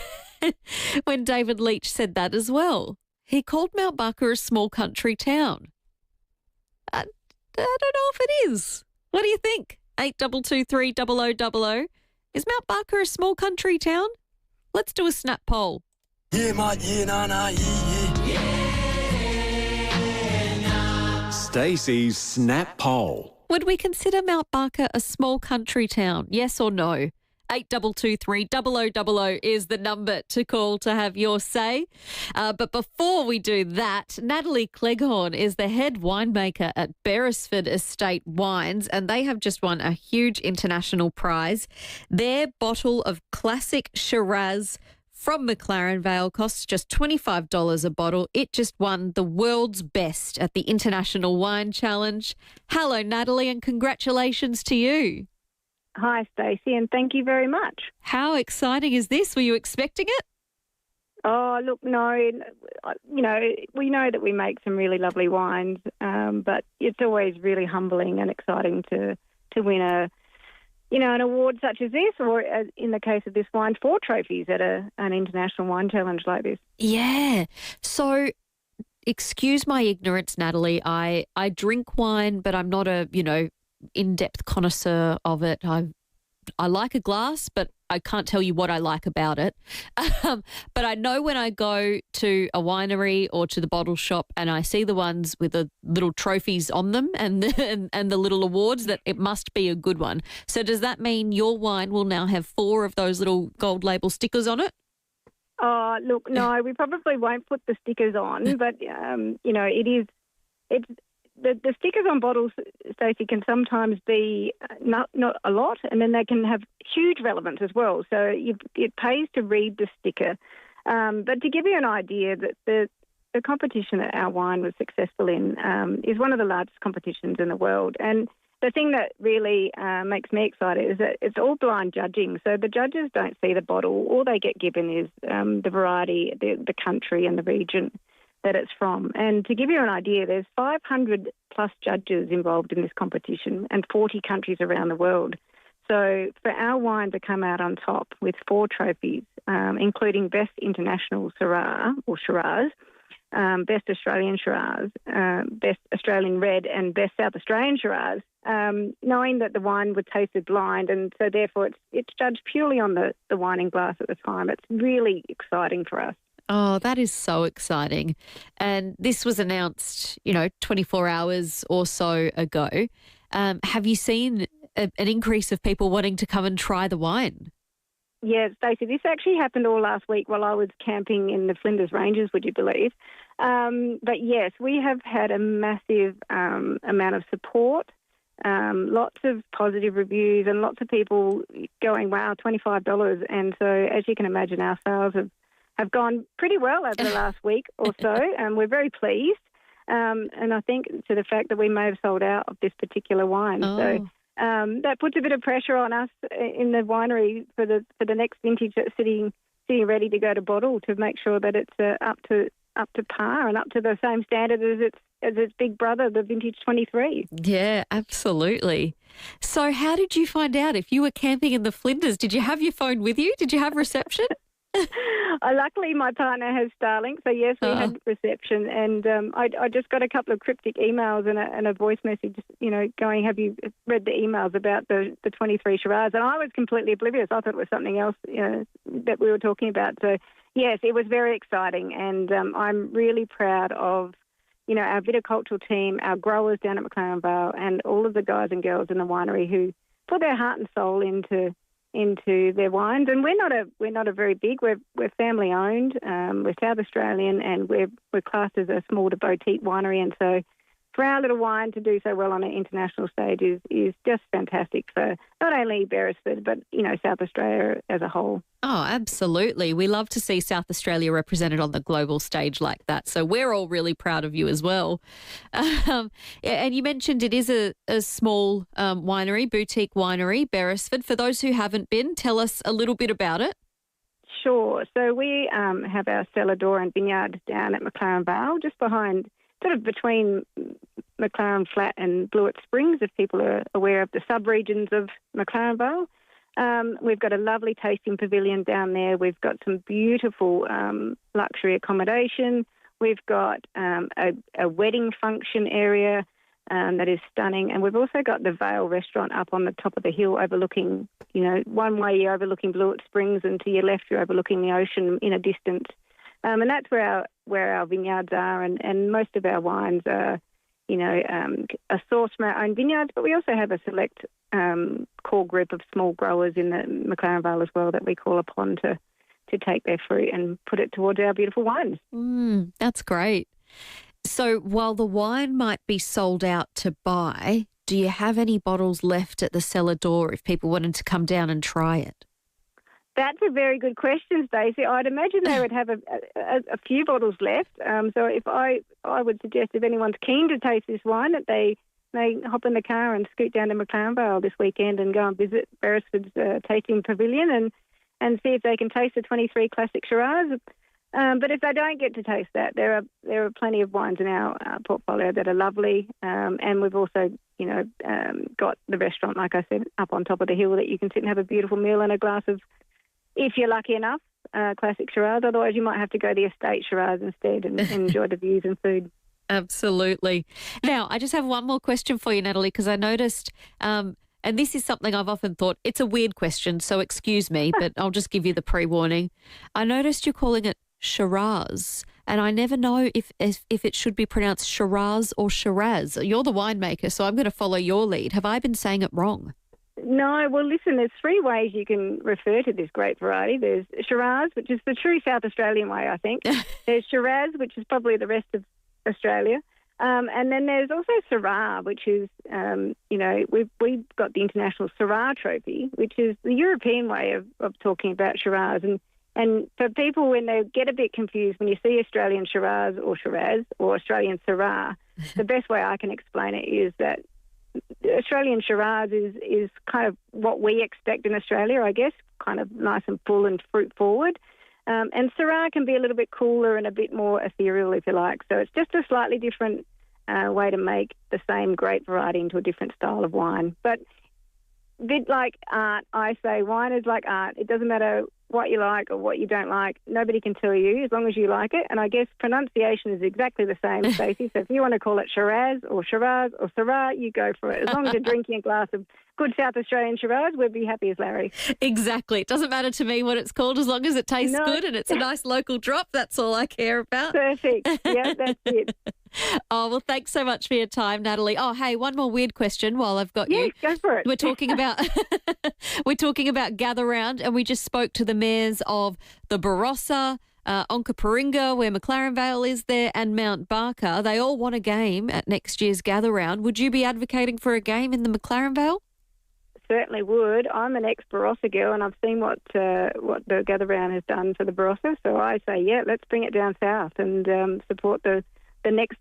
David Leach said that as well. He called Mount Barker a small country town. I don't know if it is. What do you think? 8223 0000. Is Mount Barker a small country town? Let's do a snap poll. Yeah, mate, yeah, no, yeah. Stacey's snap poll. Would we consider Mount Barker a small country town? Yes or no? 8223 0000 is the number to call to have your say. But before we do that, Natalie Cleghorn is the head winemaker at Beresford Estate Wines, and they have just won a huge international prize. Their bottle of classic Shiraz from McLaren Vale costs just $25 a bottle. It just won the world's best at the International Wine Challenge. Hello, Natalie, and congratulations to you. Hi, Stacey, and thank you very much. How exciting is this? Were you expecting it? Oh, look, no, we know that we make some really lovely wines, but it's always really humbling and exciting to win an award such as this, or in the case of this wine, 4 trophies at an international wine challenge like this. Yeah. So, excuse my ignorance, Natalie. I drink wine, but I'm not a, in-depth connoisseur of it. I like a glass, but I can't tell you what I like about it. But I know when I go to a winery or to the bottle shop and I see the ones with the little trophies on them and the little awards, that it must be a good one. So does that mean your wine will now have 4 of those little gold label stickers on it? Oh, look, no, we probably won't put the stickers on, but, the stickers on bottles, Stacey, can sometimes be not a lot, and then they can have huge relevance as well. So it pays to read the sticker. But to give you an idea, that the competition that our wine was successful in is one of the largest competitions in the world. And the thing that really makes me excited is that it's all blind judging. So the judges don't see the bottle. All they get given is the variety, the country and the region that it's from. And to give you an idea, there's 500 plus judges involved in this competition and 40 countries around the world. So for our wine to come out on top with 4 trophies, including Best International Syrah or Shiraz, Best Australian Shiraz, Best Australian Red and Best South Australian Shiraz, knowing that the wine was tasted blind, and so therefore it's judged purely on the wine in glass at the time. It's really exciting for us. Oh, that is so exciting. And this was announced, 24 hours or so ago. Have you seen an increase of people wanting to come and try the wine? Yeah, Stacey, this actually happened all last week while I was camping in the Flinders Ranges, would you believe? But yes, we have had a massive amount of support, lots of positive reviews and lots of people going, wow, $25. And so as you can imagine, our sales have gone pretty well over the last week or so, and we're very pleased. And I think to the fact that we may have sold out of this particular wine. Oh. So that puts a bit of pressure on us in the winery for the next vintage that's sitting ready to go to bottle, to make sure that it's up to par and up to the same standard as its big brother, the vintage 23. Yeah, absolutely. So how did you find out if you were camping in the Flinders? Did you have your phone with you? Did you have reception? Luckily, my partner has Starlink, so yes, we had reception, and I just got a couple of cryptic emails and a voice message, going, have you read the emails about the 23 Shiraz? And I was completely oblivious. I thought it was something else that we were talking about. So yes, it was very exciting, and I'm really proud of our viticultural team, our growers down at McLaren Vale, and all of the guys and girls in the winery who put their heart and soul into their wines. And we're not a very big. We're family owned. We're South Australian, and we're classed as a small to boutique winery. And so for our little wine to do so well on an international stage is just fantastic for not only Beresford but South Australia as a whole. Oh, absolutely. We love to see South Australia represented on the global stage like that. So we're all really proud of you as well. And you mentioned it is a small winery, boutique winery, Beresford. For those who haven't been, tell us a little bit about it. Sure. So we have our cellar door and vineyard down at McLaren Vale, just behind, sort of between McLaren Flat and Blewett Springs, if people are aware of the sub-regions of McLaren Vale. We've got a lovely tasting pavilion down there. We've got some beautiful luxury accommodation. We've got a wedding function area that is stunning. And we've also got the Vale restaurant up on the top of the hill overlooking, one way you're overlooking Blewett Springs and to your left you're overlooking the ocean in a distance. And that's where our vineyards are, and most of our wines are, are sourced from our own vineyards, but we also have a select core group of small growers in the McLaren Vale as well that we call upon to take their fruit and put it towards our beautiful wines. That's great. So while the wine might be sold out to buy, do you have any bottles left at the cellar door if people wanted to come down and try it? That's a very good question, Stacey. I'd imagine they would have a few bottles left. So if I would suggest if anyone's keen to taste this wine, that they hop in the car and scoot down to McLaren Vale this weekend and go and visit Beresford's tasting pavilion and see if they can taste the 23 classic Shiraz. But if they don't get to taste that, there are plenty of wines in our portfolio that are lovely, and we've also, got the restaurant, like I said, up on top of the hill that you can sit and have a beautiful meal and a glass of, if you're lucky enough, classic Shiraz. Otherwise, you might have to go the estate Shiraz instead and enjoy the views and food. Absolutely. Now, I just have one more question for you, Natalie, because I noticed, and this is something I've often thought, it's a weird question, so excuse me, but I'll just give you the pre-warning. I noticed you're calling it Shiraz, and I never know if it should be pronounced Shiraz or Shiraz. You're the winemaker, so I'm going to follow your lead. Have I been saying it wrong? No, well, listen, there's three ways you can refer to this grape variety. There's Shiraz, which is the true South Australian way, I think. There's Shiraz, which is probably the rest of Australia. And then there's also Syrah, which is, we've got the International Syrah Trophy, which is the European way of talking about Shiraz. And for people, when they get a bit confused, when you see Australian Shiraz or Australian Syrah, the best way I can explain it is that Australian Shiraz is kind of what we expect in Australia, I guess, kind of nice and full and fruit forward. And Syrah can be a little bit cooler and a bit more ethereal, if you like. So it's just a slightly different way to make the same grape variety into a different style of wine. But a bit like art, I say wine is like art. It doesn't matter what you like or what you don't like. Nobody can tell you as long as you like it. And I guess pronunciation is exactly the same, Stacey. So if you want to call it Shiraz or Syrah, you go for it. As long as you're drinking a glass of good South Australian Shiraz, we'd be happy as Larry. Exactly. It doesn't matter to me what it's called as long as it tastes good and it's a nice local drop. That's all I care about. Perfect. Yeah, that's it. Oh, well, thanks so much for your time, Natalie. Oh, hey, one more weird question while I've got you. Yes, go for it. We're talking about Gather Round, and we just spoke to the mayors of the Barossa, Onkaparinga, where McLaren Vale is there, and Mount Barker. They all want a game at next year's Gather Round. Would you be advocating for a game in the McLaren Vale? Certainly would. I'm an ex-Barossa girl, and I've seen what the Gather Round has done for the Barossa. So I say, yeah, let's bring it down south and support the next,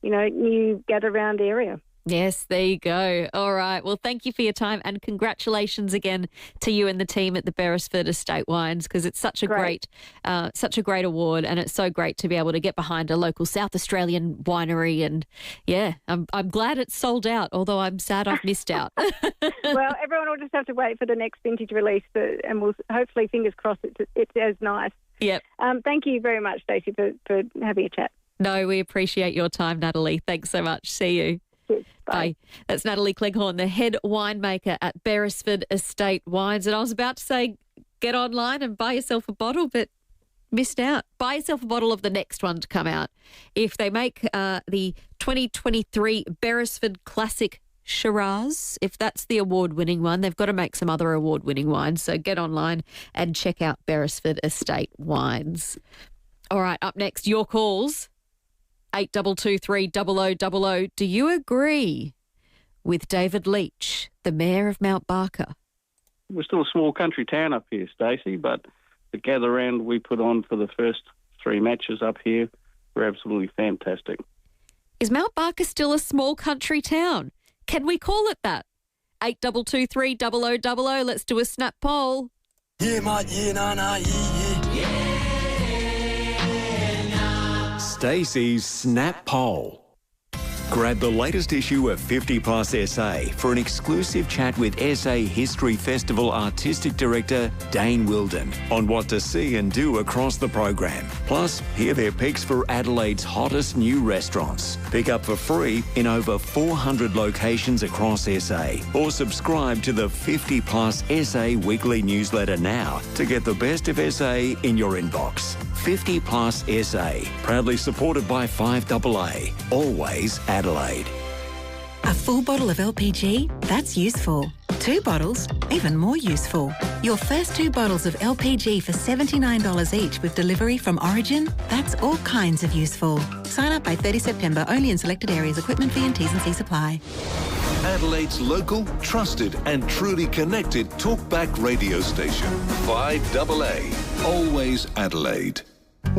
new Gather Round area. Yes, there you go. All right. Well, thank you for your time, and congratulations again to you and the team at the Beresford Estate Wines, because it's such a great award, and it's so great to be able to get behind a local South Australian winery. And yeah, I'm glad it's sold out, although I'm sad I've missed out. Well, everyone will just have to wait for the next vintage release, and we'll hopefully, fingers crossed, it's as nice. Yep. Thank you very much, Stacey, for having a chat. No, we appreciate your time, Natalie. Thanks so much. See you. Bye. That's Natalie Cleghorn, the head winemaker at Beresford Estate Wines. And I was about to say, get online and buy yourself a bottle, but missed out. Buy yourself a bottle of the next one to come out. If they make the 2023 Beresford Classic Shiraz, if that's the award-winning one, they've got to make some other award-winning wines. So get online and check out Beresford Estate Wines. All right, up next, your calls. 8223 0000. Do you agree with David Leach, the Mayor of Mount Barker? We're still a small country town up here, Stacey, but the Gather Round we put on for the first 3 matches up here were absolutely fantastic. Is Mount Barker still a small country town? Can we call it that? 8223 0000. Let's do a snap poll. Yeah, mate. Yeah, no, yeah. Stacey's Snap Poll. Grab the latest issue of 50 Plus SA for an exclusive chat with SA History Festival Artistic Director Dane Wilden on what to see and do across the program. Plus, hear their picks for Adelaide's hottest new restaurants. Pick up for free in over 400 locations across SA, or subscribe to the 50 Plus SA weekly newsletter now to get the best of SA in your inbox. 50 Plus SA, proudly supported by FIVEAA, always Adelaide. A full bottle of LPG? That's useful. 2 bottles? Even more useful. Your first 2 bottles of LPG for $79 each with delivery from Origin? That's all kinds of useful. Sign up by 30 September only in selected areas. Equipment fee and T's and C's apply. Adelaide's local, trusted and truly connected talkback radio station. 5AA. Always Adelaide.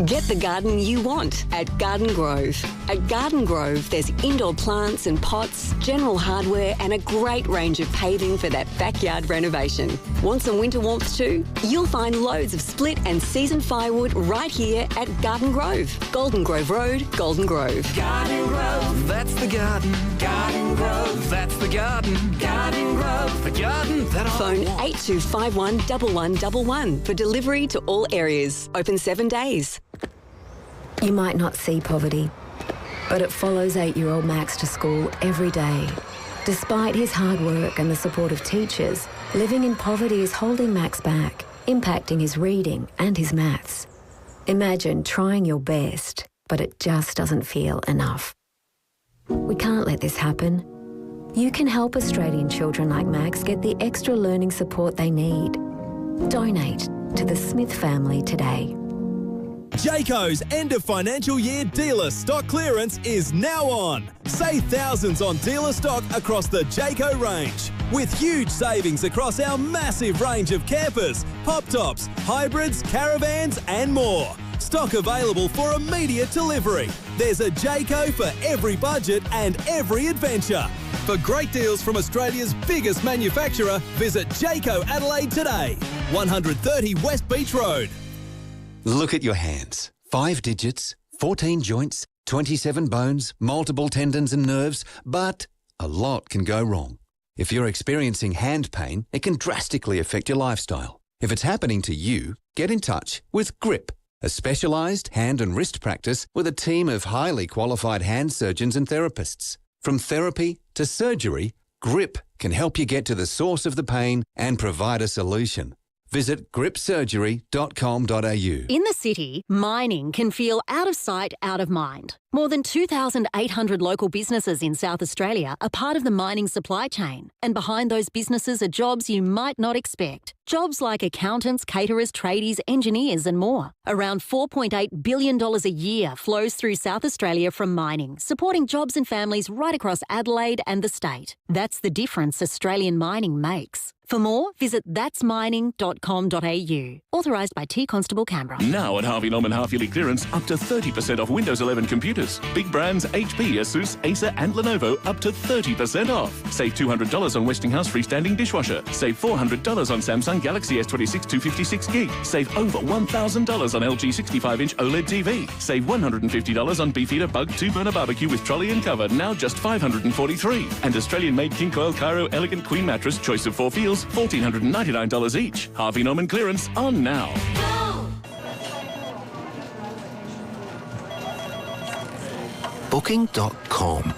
Get the garden you want at Garden Grove. At Garden Grove, there's indoor plants and pots, general hardware and a great range of paving for that backyard renovation. Want some winter warmth too? You'll find loads of split and seasoned firewood right here at Garden Grove. Golden Grove Road, Golden Grove. Garden Grove, that's the garden. Garden Grove, that's the garden. Garden Grove, the garden that Phone 8251 1111 for delivery to all areas. Open 7 days. You might not see poverty, but it follows 8-year-old Max to school every day. Despite his hard work and the support of teachers, living in poverty is holding Max back, impacting his reading and his maths. Imagine trying your best, but it just doesn't feel enough. We can't let this happen. You can help Australian children like Max get the extra learning support they need. Donate to the Smith family today. Jayco's end of financial year dealer stock clearance is now on. Save thousands on dealer stock across the Jayco range, with huge savings across our massive range of campers, pop tops, hybrids, caravans and more. Stock available for immediate delivery. There's a Jayco for every budget and every adventure. For great deals from Australia's biggest manufacturer, visit Jayco Adelaide today. 130 West Beach Road. Look at your hands. 5 digits, 14 joints, 27 bones, multiple tendons and nerves, but a lot can go wrong. If you're experiencing hand pain, it can drastically affect your lifestyle. If it's happening to you, get in touch with GRIP, a specialised hand and wrist practice with a team of highly qualified hand surgeons and therapists. From therapy to surgery, GRIP can help you get to the source of the pain and provide a solution. Visit gripsurgery.com.au. In the city, mining can feel out of sight, out of mind. More than 2,800 local businesses in South Australia are part of the mining supply chain. And behind those businesses are jobs you might not expect. Jobs like accountants, caterers, tradies, engineers and more. Around $4.8 billion a year flows through South Australia from mining, supporting jobs and families right across Adelaide and the state. That's the difference Australian mining makes. For more, visit thatsmining.com.au. Authorised by T Constable Canberra. Now at Harvey Norman half-yearly clearance, up to 30% off Windows 11 computers. Big brands HP, Asus, Acer and Lenovo up to 30% off. Save $200 on Westinghouse freestanding dishwasher. Save $400 on Samsung Galaxy S26 256GB. Save over $1,000 on LG 65-inch OLED TV. Save $150 on Beefeater Bug 2-burner barbecue with trolley and cover, now just $543. And Australian-made King Coil Cairo Elegant Queen Mattress, choice of 4 feels, $1,499 each. Harvey Norman clearance on now. Booking.com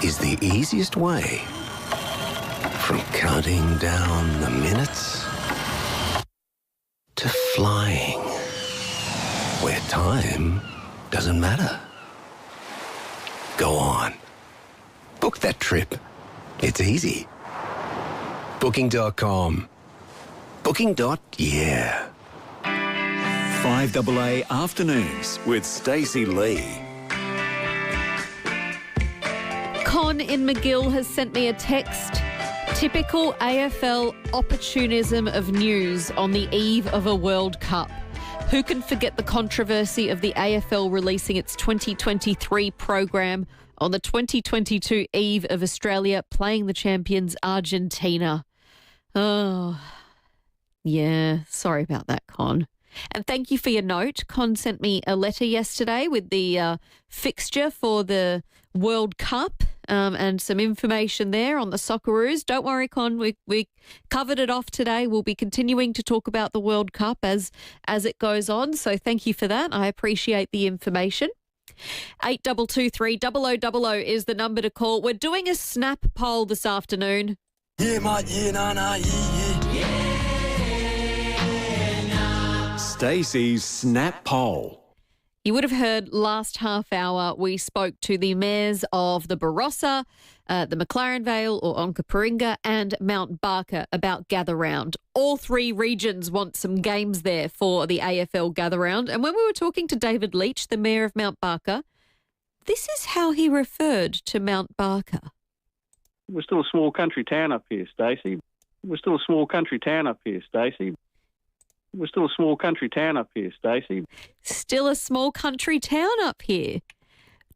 is the easiest way from counting down the minutes to flying, where time doesn't matter. Go on. Book that trip. It's easy. Booking.com. Booking.yeah. 5AA Afternoons with Stacey Lee. Con in McGill has sent me a text. Typical AFL opportunism of news on the eve of a World Cup. Who can forget the controversy of the AFL releasing its 2023 program on the 2022 eve of Australia playing the champions Argentina? Oh, yeah, sorry about that, Con. And thank you for your note. Con sent me a letter yesterday with the fixture for the World Cup and some information there on the Socceroos. Don't worry, Con, we covered it off today. We'll be continuing to talk about the World Cup as it goes on. So thank you for that. I appreciate the information. 8223 0000 is the number to call. We're doing a snap poll this afternoon. Yeah, mate, yeah, nah, yeah. Stacey's Snap Poll. You would have heard last half hour we spoke to the mayors of the Barossa, the McLaren Vale or Onkaparinga and Mount Barker about Gather Round. All three regions want some games there for the AFL Gather Round. And when we were talking to David Leach, the mayor of Mount Barker, this is how he referred to Mount Barker. We're still a small country town up here, Stacey. We're still a small country town up here, Stacey. We're still a small country town up here, Stacey. Still a small country town up here.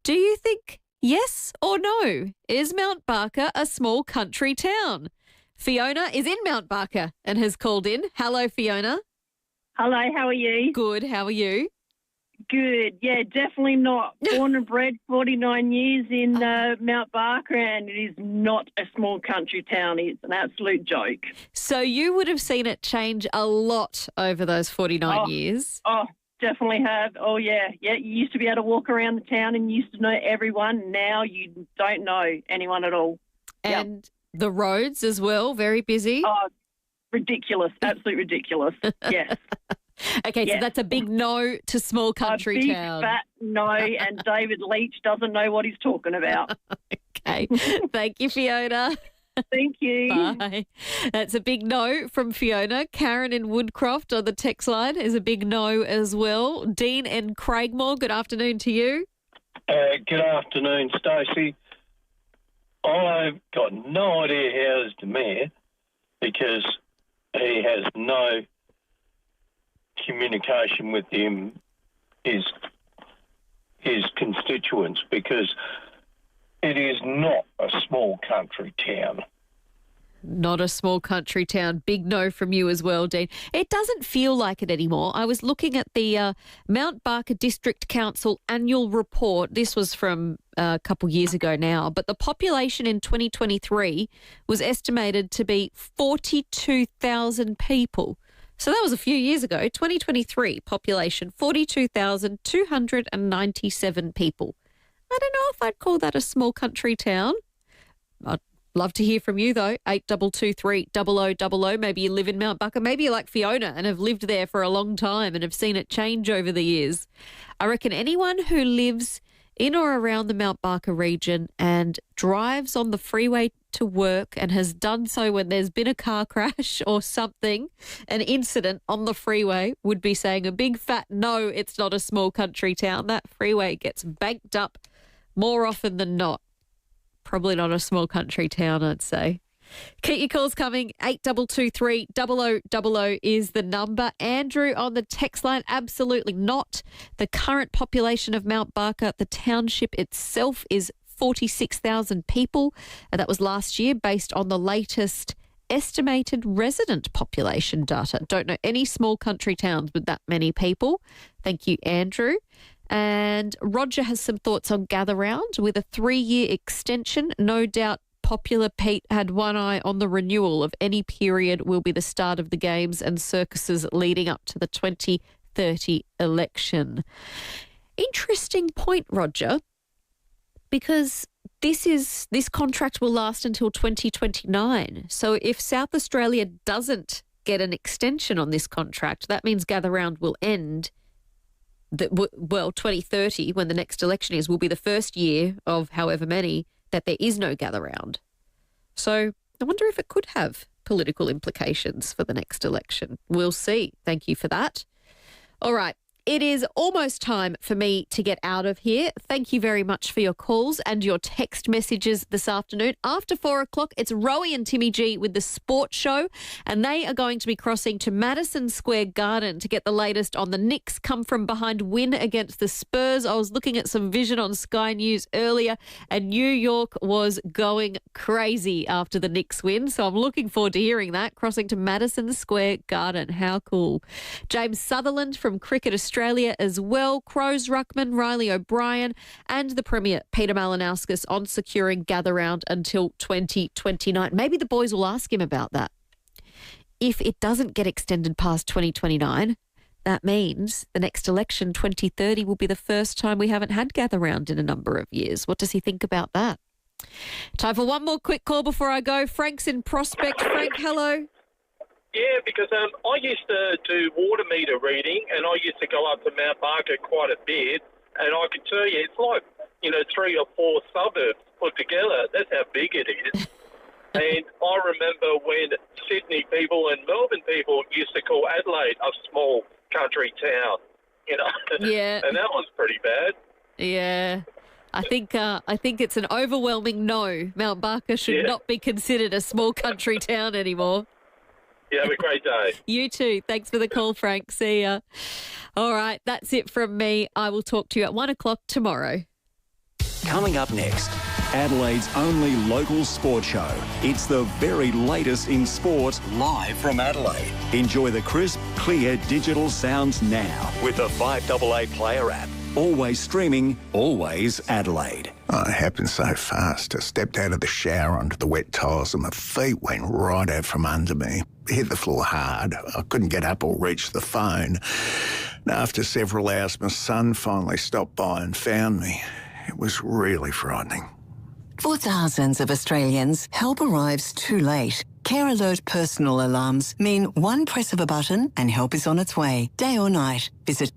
Do you think yes or no? Is Mount Barker a small country town? Fiona is in Mount Barker and has called in. Hello, Fiona. Hello, how are you? Good, how are you? Good, yeah, definitely not. Born and bred 49 years in Mount Barker, and it is not a small country town. It's an absolute joke. So you would have seen it change a lot over those 49 years. Oh, definitely have. Oh, yeah. Yeah, you used to be able to walk around the town and you used to know everyone. Now you don't know anyone at all. And the roads as well, very busy. Oh, ridiculous. Absolutely ridiculous. Yes. Okay, so that's a big no to small country town. A big fat no, and David Leach doesn't know what he's talking about. Okay. Thank you, Fiona. Thank you. Bye. That's a big no from Fiona. Karen in Woodcroft on the text line is a big no as well. Dean in Craigmore, good afternoon to you. Good afternoon, Stacey. I've got no idea how as the mayor, because he has no communication with his constituents, because it is not a small country town. Not a small country town. Big no from you as well, Dean. It doesn't feel like it anymore. I was looking at the Mount Barker District Council annual report. This was from a couple years ago now, but the population in 2023 was estimated to be 42,000 people. So that was a few years ago. 2023 population, 42,297 people. I don't know if I'd call that a small country town. I'd love to hear from you, though. 8223 0000. Maybe you live in Mount Barker. Maybe you're like Fiona and have lived there for a long time and have seen it change over the years. I reckon anyone who lives in or around the Mount Barker region and drives on the freeway to work and has done so when there's been a car crash or something, an incident on the freeway, would be saying a big fat no, it's not a small country town. That freeway gets banked up more often than not. Probably not a small country town, I'd say. Keep your calls coming. 8223 0000 is the number. Andrew on the text line, absolutely not. The current population of Mount Barker, the township itself, is 46,000 people. That was last year based on the latest estimated resident population data. Don't know any small country towns with that many people. Thank you, Andrew. And Roger has some thoughts on Gather Round with a 3-year extension. No doubt Popular Pete had one eye on the renewal of any period will be the start of the games and circuses leading up to the 2030 election. Interesting point, Roger, because this contract will last until 2029. So if South Australia doesn't get an extension on this contract, that means Gather Round will end. 2030, when the next election is, will be the first year of however many that there is no Gather Round. So I wonder if it could have political implications for the next election. We'll see. Thank you for that. All right. It is almost time for me to get out of here. Thank you very much for your calls and your text messages this afternoon. After 4 o'clock, it's Rowie and Timmy G with the Sports Show, and they are going to be crossing to Madison Square Garden to get the latest on the Knicks' come-from-behind win against the Spurs. I was looking at some vision on Sky News earlier, and New York was going crazy after the Knicks win, so I'm looking forward to hearing that, crossing to Madison Square Garden. How cool. James Sutherland from Cricket Australia as well, Crows Ruckman, Riley O'Brien and the Premier Peter Malinowskis on securing Gather Round until 2029. Maybe the boys will ask him about that. If it doesn't get extended past 2029, that means the next election, 2030, will be the first time we haven't had Gather Round in a number of years. What does he think about that? Time for one more quick call before I go. Frank's in Prospect. Frank, hello. Yeah, because I used to do water meter reading, and I used to go up to Mount Barker quite a bit, and I can tell you it's like, 3 or 4 suburbs put together. That's how big it is. And I remember when Sydney people and Melbourne people used to call Adelaide a small country town, Yeah. And that was pretty bad. Yeah. I think it's an overwhelming no. Mount Barker should not be considered a small country town anymore. You have a great day. You too. Thanks for the call, Frank. See ya. All right, that's it from me. I will talk to you at 1 o'clock tomorrow. Coming up next, Adelaide's only local sport show. It's the very latest in sport, live from Adelaide. Enjoy the crisp, clear digital sounds now with the 5AA Player app. Always streaming, always Adelaide. Oh, it happened so fast. I stepped out of the shower onto the wet tiles and my feet went right out from under me. Hit the floor hard. I couldn't get up or reach the phone. And after several hours, my son finally stopped by and found me. It was really frightening. For thousands of Australians, help arrives too late. Care Alert personal alarms mean one press of a button and help is on its way, day or night. Visit